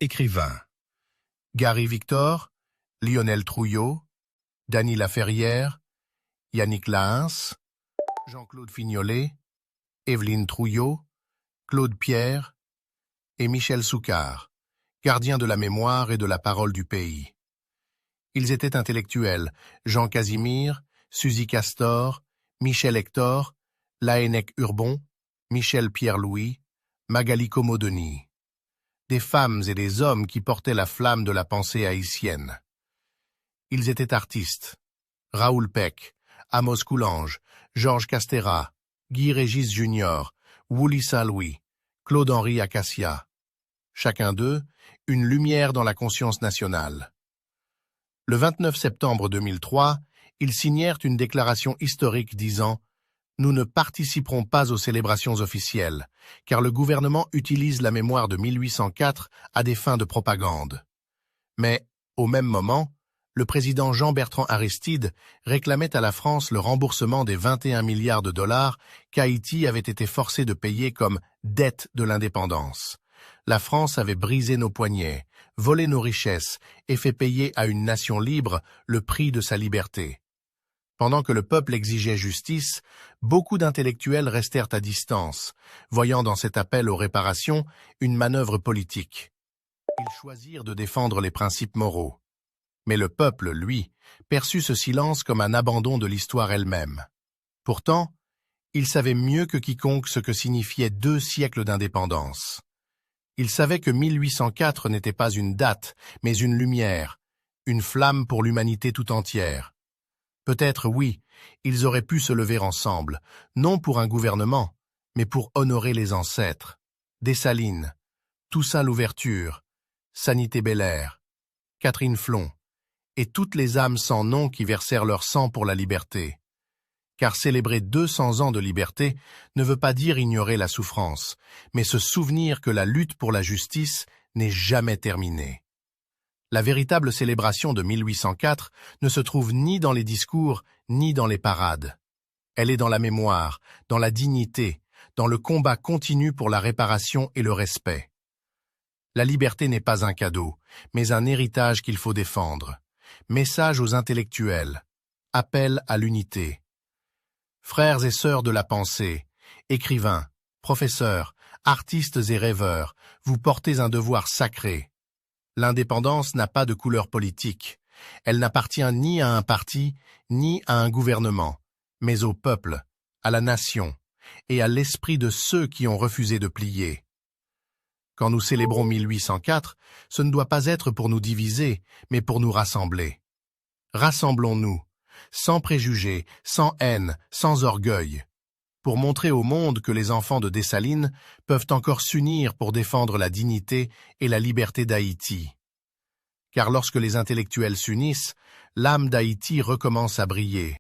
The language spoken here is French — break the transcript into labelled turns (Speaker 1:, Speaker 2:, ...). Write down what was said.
Speaker 1: écrivains. Gary Victor, Lionel Trouillot, Dany Laferrière, Yannick Lahens, Jean-Claude Fignolet, Évelyne Trouillot, Claude Pierre et Michel Soucard, gardiens de la mémoire et de la parole du pays. Ils étaient intellectuels, Jean Casimir, Suzy Castor, Michel Hector, Laënnec Urbon, Michel Pierre-Louis, Magali Como-Denis. Des femmes et des hommes qui portaient la flamme de la pensée haïtienne. Ils étaient artistes. Raoul Peck, Amos Coulange, Georges Castéra, Guy Régis Junior, Willy Saint-Louis, Claude-Henri Acacia. Chacun d'eux, une lumière dans la conscience nationale. Le 29 septembre 2003, ils signèrent une déclaration historique disant « Nous ne participerons pas aux célébrations officielles, car le gouvernement utilise la mémoire de 1804 à des fins de propagande. » Mais, au même moment, le président Jean-Bertrand Aristide réclamait à la France le remboursement des 21 milliards de dollars qu'Haïti avait été forcé de payer comme dette de l'indépendance. La France avait brisé nos poignets, volé nos richesses et fait payer à une nation libre le prix de sa liberté. Pendant que le peuple exigeait justice, beaucoup d'intellectuels restèrent à distance, voyant dans cet appel aux réparations une manœuvre politique. Ils choisirent de défendre les principes moraux. Mais le peuple, lui, perçut ce silence comme un abandon de l'histoire elle-même. Pourtant, il savait mieux que quiconque ce que signifiaient 2 siècles d'indépendance. Il savait que 1804 n'était pas une date, mais une lumière, une flamme pour l'humanité tout entière. Peut-être, oui, ils auraient pu se lever ensemble, non pour un gouvernement, mais pour honorer les ancêtres. Dessalines, Toussaint Louverture, Sanité Belair, Catherine Flon, et toutes les âmes sans nom qui versèrent leur sang pour la liberté. Car célébrer 200 ans de liberté ne veut pas dire ignorer la souffrance, mais se souvenir que la lutte pour la justice n'est jamais terminée. La véritable célébration de 1804 ne se trouve ni dans les discours, ni dans les parades. Elle est dans la mémoire, dans la dignité, dans le combat continu pour la réparation et le respect. La liberté n'est pas un cadeau, mais un héritage qu'il faut défendre. Message aux intellectuels. Appel à l'unité. Frères et sœurs de la pensée, écrivains, professeurs, artistes et rêveurs, vous portez un devoir sacré. L'indépendance n'a pas de couleur politique. Elle n'appartient ni à un parti, ni à un gouvernement, mais au peuple, à la nation et à l'esprit de ceux qui ont refusé de plier. Quand nous célébrons 1804, ce ne doit pas être pour nous diviser, mais pour nous rassembler. Rassemblons-nous, sans préjugés, sans haine, sans orgueil, pour montrer au monde que les enfants de Dessalines peuvent encore s'unir pour défendre la dignité et la liberté d'Haïti. Car lorsque les intellectuels s'unissent, l'âme d'Haïti recommence à briller.